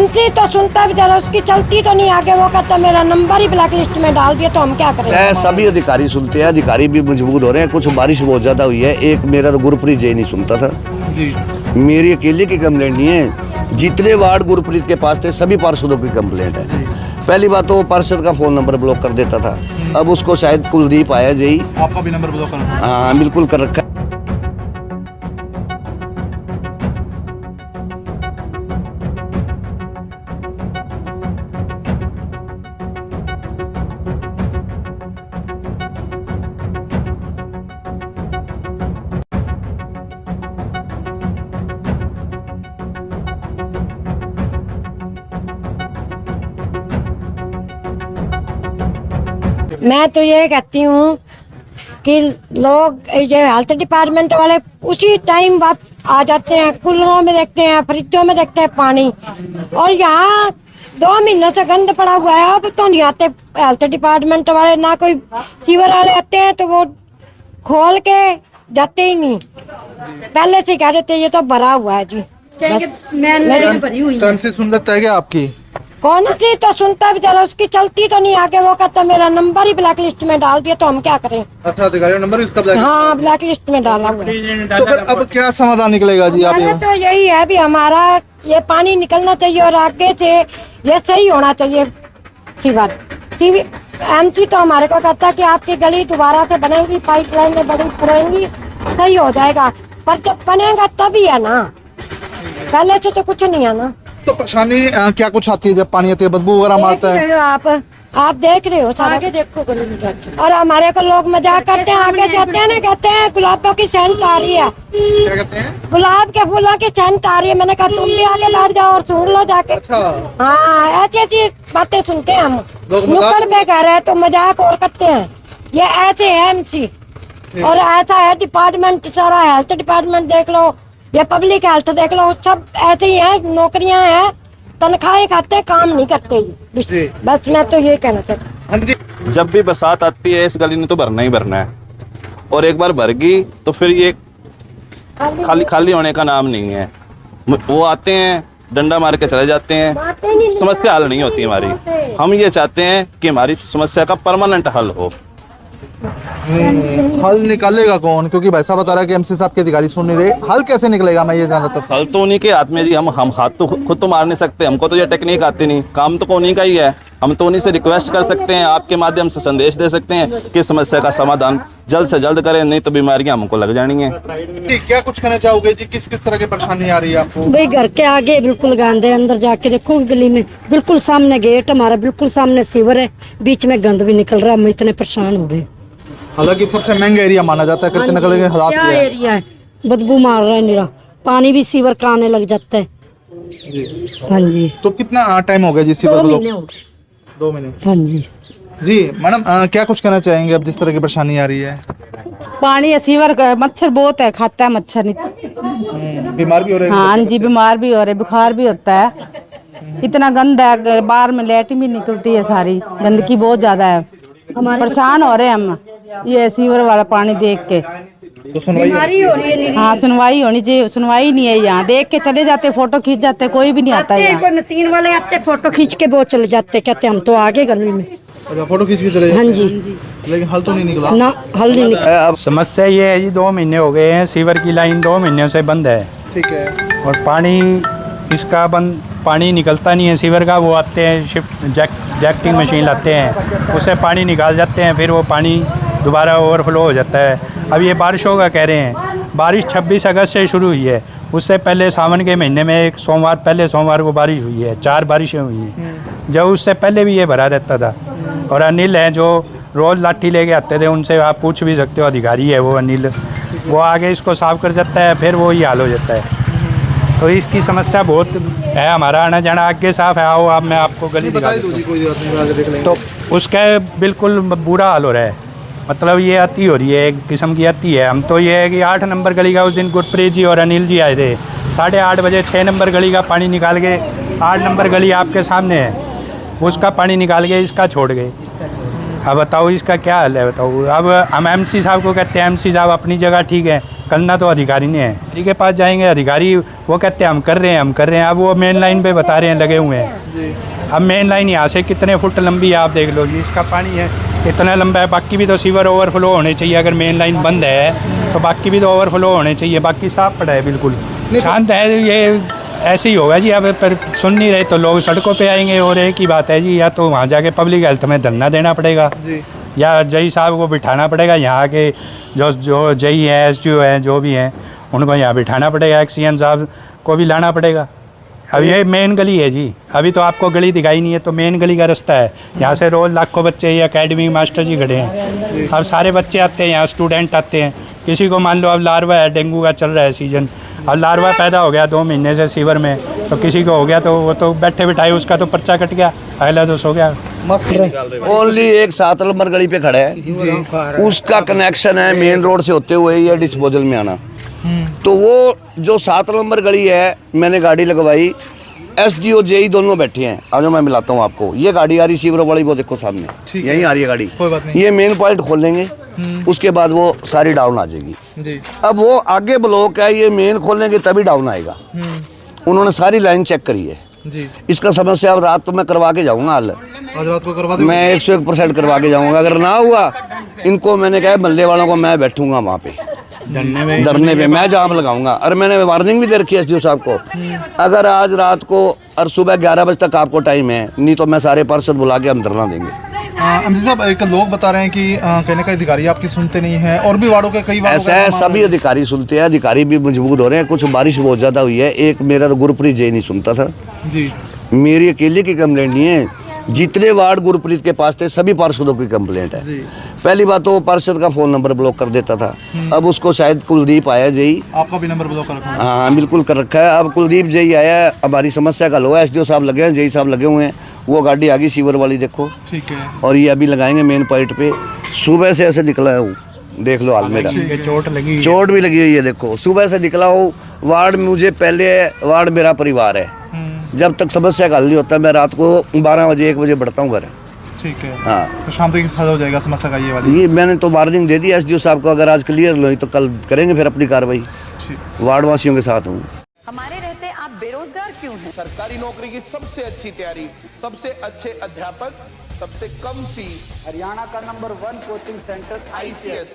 जी तो सुनता भी जरा, उसकी चलती तो नहीं आगे, वो कहता मेरा नंबर ही ब्लैक लिस्ट में डाल दिया, तो हम क्या करें। सभी अधिकारी सुनते हैं, अधिकारी भी मजबूर हो रहे हैं। कुछ बारिश बहुत ज्यादा हुई है। एक मेरा तो गुरप्रीत जय नहीं सुनता था जी, मेरी अकेले की कंप्लेंट नहीं है, जितने वार्ड गुरप्रीत के पास थे सभी पार्षदों की कंप्लेंट है। पहली बात तो वो पार्षद का फोन नंबर ब्लॉक कर देता था, अब उसको शायद कुलदीप आया जी, आपका भी नंबर ब्लॉक करना? हाँ बिल्कुल कर रखा। मैं तो ये कहती हूँ कि लोग जो हेल्थ डिपार्टमेंट वाले उसी टाइम आ जाते हैं, कूलरों में देखते हैं, फ्रिजों में देखते हैं पानी, और यहाँ 2 महीनों से गंद पड़ा हुआ है, अब तो नहीं आते हेल्थ डिपार्टमेंट वाले, ना कोई सीवर वाले आते हैं तो वो खोल के जाते ही नहीं, पहले से कह देते ये तो भरा हुआ है जी। टाइम से सुन लेता है क्या आपकी? कौन सी तो सुनता भी जरा, उसकी चलती तो नहीं आगे, वो कहता मेरा नंबर ही ब्लैक लिस्ट में डाल दिया, तो हम क्या करें। अच्छा, अधिकारी नंबर उसका ब्लैक? हाँ ब्लैक लिस्ट में डाला हुआ है। तो फिर अब क्या समाधान निकलेगा जी? आप तो यही है भी हमारा ये पानी निकलना चाहिए और आगे से ये सही होना चाहिए। सीवर एमसी तो हमारे को कहता है कि आपकी गली दोबारा से बनेगी, पाइपलाइन में बड़ी पुरेंगी, सही हो जाएगा, पर जब बनेगा तभी है ना, पहले से तो कुछ नहीं है ना। तो परेशानी क्या कुछ आती है जब पानी आती है, बदबू वगैरह मारता है? आप देख रहे हो सारा, आगे देखो गली में जाते, और हमारे को लोग मजाक करते हैं, आगे जाते हैं ना, कहते हैं गुलाबों की सेंट आ रही है। क्या कहते हैं? गुलाब के फूलों की सेंट आ रही है। मैंने कहा तुम भी आगे बैठ जाओ और सुन लो जाके। अच्छा। हाँ ऐसी ऐसी बातें सुनते हैं हम, नुक्कड़ पे कह रहे हैं तो मजाक और करते हैं। ये ऐसे है एमसी, और ऐसा है डिपार्टमेंट, सारा हेल्थ डिपार्टमेंट देख लो, ये पब्लिक हेल्थ देख लो, सब ऐसे ही है, नौकरियां हैं, तनख्वाहें खाते, काम नहीं करते। बस मैं तो ये कहना चाहता हूँ। जब भी बरसात आती है इस गली ने तो भरना ही भरना है, और एक बार भर गई तो फिर ये खाली होने का नाम नहीं है। वो आते हैं, डंडा मार के चले जाते हैं, समस्या हल नहीं होती हमारी। हम ये चाहते हैं कि हमारी समस्या का परमानेंट हल हो। हल निकालेगा कौन? क्योंकि भाई साहब बता रहा है कि एमसी साहब के अधिकारी सुन नहीं रहे, हल कैसे निकलेगा मैं ये जानना चाहता हूँ। हल तो उन्हीं के हाथ में जी, हम हाथ तो खुद तो मार नहीं सकते, हमको तो ये टेक्निक आती नहीं, काम तो उन्हीं का ही है। हम तो उन्हीं से रिक्वेस्ट कर सकते हैं, आपके माध्यम से संदेश दे सकते हैं कि समस्या का समाधान जल्द से जल्द करें, नहीं तो बीमारियां हमको लग जानी है। क्या कुछ कहना चाहोगे जी, किस किस तरह की परेशानी आ रही है आपको? भाई घर के आगे बिल्कुल गंद है, अंदर जाके देखो गली में, बिल्कुल सामने गेट हमारा, बिल्कुल सामने सीवर है, बीच में गंद भी निकल रहा है, हम इतने परेशान हो गए। हालांकि सबसे महंगा एरिया माना जाता है, करते नकल के हालात क्या एरिया है, बदबू मार रहा है निरा, पानी भी सीवर का आने लग जाता है जी। हाँ जी। तो कितना टाइम हो गया जी सीवर को? 2 महीने हो गए। 2 महीने? हाँ जी। जी मैडम, क्या कुछ कहना चाहेंगे अब जिस तरह की परेशानी आ रही है? पानी सीवर का मच्छर बहुत है, खाता है मच्छर, बीमार भी हो रहे हैं? हाँ जी, बीमार भी हो रहे, बुखार भी होता है, इतना गंद है, बाहर में लैट्रिन भी निकलती है, सारी गंदगी बहुत ज्यादा है, परेशान हो रहे हैं हम ये सीवर वाला पानी देख के। तो सुनवाई हो रही है? हाँ सुनवाई होनी चाहिए, सुनवाई नहीं है यहाँ, देख के चले जाते, फोटो खींच जाते, कोई भी नहीं आता है। कोई मशीन वाले आते, फोटो खींच के वो चले जाते, कहते हम तो आगे गर्मी में। अच्छा, फोटो खींच के चले? हाँ जी। लेकिन हल तो नहीं निकला ना, हल नहीं निकला। अब समस्या ये है जी, 2 महीने हो गए हैं, सीवर की लाइन 2 महीनों से बंद है। ठीक है। और पानी इसका पानी निकलता नहीं है सीवर का। वो आते हैं, शिफ्ट जैक्टिंग मशीन लाते हैं, उससे पानी निकाल जाते हैं, फिर वो पानी दोबारा ओवरफ्लो हो जाता है। अब ये बारिशों का कह रहे हैं, बारिश 26 अगस्त से शुरू हुई है, उससे पहले सावन के महीने में एक सोमवार, पहले सोमवार को बारिश हुई है, 4 बारिशें हुई हैं, जब उससे पहले भी ये भरा रहता था। और अनिल हैं जो रोज़ लाठी लेके आते थे, उनसे आप पूछ भी सकते हो, अधिकारी है वो अनिल, वो आगे इसको साफ कर जाता है, फिर वो ही हाल हो जाता है। तो इसकी समस्या बहुत है, हमारा आना जाना आगे साफ है। आओ आप, मैं आपको गली दिखा देता हूँ। तो उसका बिल्कुल बुरा हाल हो रहा है, मतलब ये अति हो रही है, एक किस्म की अति है। हम तो ये है कि 8 नंबर गली का उस दिन गुरप्रीत जी और अनिल जी आए थे, 8:30 बजे 6 नंबर गली का पानी निकाल के, 8 नंबर गली आपके सामने है, उसका पानी निकाल के इसका छोड़ गए। अब बताओ इसका क्या हल है, बताओ। अब हम एमसी साहब को कहते हैं, एमसी साहब अपनी जगह ठीक है, करना तो अधिकारी ने है। अधिकारी के पास जाएंगे, अधिकारी वो कहते हैं हम कर रहे हैं, हम कर रहे हैं। अब वो मेन लाइन पे बता रहे हैं लगे हुए हैं। अब मेन लाइन यहाँ से कितने फुट लंबी है आप देख लो जी, इसका पानी है इतना लंबा है। बाकी भी तो सीवर ओवरफ्लो होने चाहिए, अगर मेन लाइन बंद है तो बाकी भी तो ओवरफ्लो होने चाहिए। बाकी साफ पड़ा है, बिल्कुल शांत है। ये ऐसे ही होगा जी। अब पर सुन नहीं रहे तो लोग सड़कों पे आएंगे। और एक ही बात है जी, या तो वहाँ जाके पब्लिक हेल्थ में धरना देना पड़ेगा या जई साहब को बिठाना पड़ेगा। यहाँ के जो जई हैं, एसडीओ हैं, जो भी हैं, उनको यहाँ बिठाना पड़ेगा। एक्सीएम साहब को भी लाना पड़ेगा। अब ये मेन गली है जी, अभी तो आपको गली दिखाई नहीं है, तो मेन गली का रास्ता है। यहाँ से रोज़ लाखों बच्चे या एकेडमी मास्टर जी खड़े हैं। अब सारे बच्चे आते हैं यहाँ, स्टूडेंट आते हैं। किसी को मान लो अब लार्वा है, डेंगू का चल रहा है सीजन, अब लार्वा पैदा हो गया 2 महीने से सीवर में, तो किसी को हो गया तो वो तो बैठे बिठाए उसका तो पर्चा कट गया, अगला तो सो गया। ओनली एक 7 नंबर गली पे खड़ा है, उसका कनेक्शन है मेन रोड से होते हुए या डिस्पोजल में आना। तो वो जो 7 नंबर गली है, मैंने गाड़ी लगवाई, एसडीओ जेई दोनों बैठे हैं। आज मैं मिलाता हूँ आपको। ये गाड़ी आ रही सीवर वाली, वो देखो सामने यहीं आ रही है गाड़ी। कोई बात नहीं। ये मेन पॉइंट खोल लेंगे, उसके बाद वो सारी डाउन आ जाएगी। अब वो आगे ब्लॉक है, ये मेन खोलेंगे तभी डाउन आएगा। उन्होंने सारी लाइन चेक करी है जी। इसका समस्या अब रात तो मैं करवा के जाऊंगा हल। आज रात को करवा मैं 101% करवा के जाऊंगा। अगर ना हुआ, इनको मैंने कहा मल्ले वालों को मैं बैठूंगा वहाँ पे धरने पे, मैं जाम लगाऊंगा। और मैंने वार्निंग भी दे रखी है एसडीओ साहब को, अगर आज रात को और सुबह 11 बजे तक आपको टाइम है, नहीं तो मैं सारे पार्षद बुला के हम धरना देंगे। एमसी साहब, एक लोग बता रहे हैं कि कहने का अधिकारी आपकी सुनते नहीं है, और भी वार्डों के कई ऐसा है, सभी अधिकारी सुनते हैं, अधिकारी भी मजबूर हो रहे हैं। कुछ बारिश बहुत ज़्यादा हुई है। एक मेरा तो गुरप्रीत जी नहीं सुनता था जी। मेरी अकेले की कंप्लेंट नहीं है, जितने वार्ड गुरप्रीत के पास थे सभी पार्षदों की कंप्लेंट है। पहली बात तो वो पार्षद का फ़ोन नंबर ब्लॉक कर देता था, अब उसको शायद कुलदीप आया जी। आपका भी नंबर ब्लॉक कर रखा है? हाँ बिल्कुल कर रखा है। अब कुलदीप जी आया, हमारी समस्या का लो है। एसडीओ साहब लगे हैं, जेई साहब लगे हुए हैं। वो गाड़ी आ गई सीवर वाली, देखो ठीक है। और ये अभी लगाएंगे मेन पॉइंट पे। सुबह से ऐसे निकला हूँ, देख लो हाल मेरा, चोट भी लगी हुई है। देखो सुबह से निकला हूँ। वार्ड मुझे पहले, वार्ड मेरा परिवार है। जब तक समस्या का हल नहीं होता, मैं रात को 12 बजे 1 बजे बढ़ता हूँ घर। ठीक है। हाँ, तो शाम तक हल हो जाएगा समस्या का ये वाली? ये मैंने तो वार्निंग दे दी एसडीओ साहब को, अगर आज क्लियर लो तो कल करेंगे फिर अपनी कार्रवाई। वार्ड वासियों के साथ हूँ। हमारे रहते आप बेरोजगार क्यों हैं? सरकारी नौकरी की सबसे अच्छी तैयारी, सबसे अच्छे अध्यापक, सबसे कम फीस, हरियाणा का नंबर 1 कोचिंग सेंटर ICS।